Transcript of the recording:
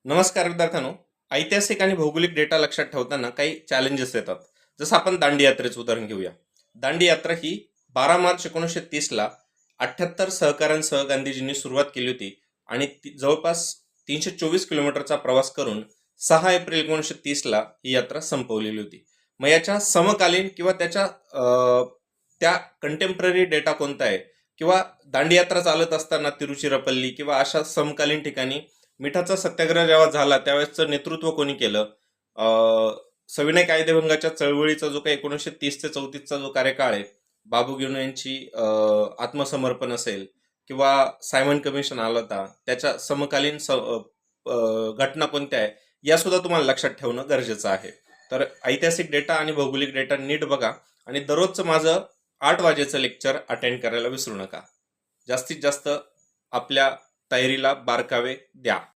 नमस्कार विद्यार्थ्यांनो. ऐतिहासिक आणि भौगोलिक डेटा लक्षात ठेवताना काही चॅलेंजेस येतात. जसं आपण दांडी यात्रेचं उदाहरण घेऊया. दांडी यात्रा ही 12 मार्च 1930ला 78 सहकाऱ्यांसह गांधीजींनी सुरुवात केली होती आणि जवळपास 324 किलोमीटरचा प्रवास करून 6 एप्रिल 1930ला ही यात्रा संपवलेली होती. मग याच्या समकालीन किंवा त्या कंटेम्पररी डेटा कोणता आहे, किंवा दांडी यात्रा चालत असताना तिरुचिरापल्ली किंवा अशा समकालीन ठिकाणी मिठाचा सत्याग्रह जेव्हा झाला त्यावेळेसचं नेतृत्व कोणी केलं? सविनय कायदेभंगाच्या चळवळीचा जो काही 1930 ते 34चा जो कार्यकाळ आहे, बाबू गेनू यांची आत्मसमर्पण असेल किंवा सायमन कमिशन आला होता, त्याच्या समकालीन घटना कोणत्या आहे या सुद्धा तुम्हाला लक्षात ठेवणं गरजेचं आहे. तर ऐतिहासिक डेटा आणि भौगोलिक डेटा नीट बघा आणि दररोजचं माझं 8 वाजेचं लेक्चर अटेंड करायला विसरू नका. जास्तीत जास्त आपल्या तयारीला बारकावे द्या.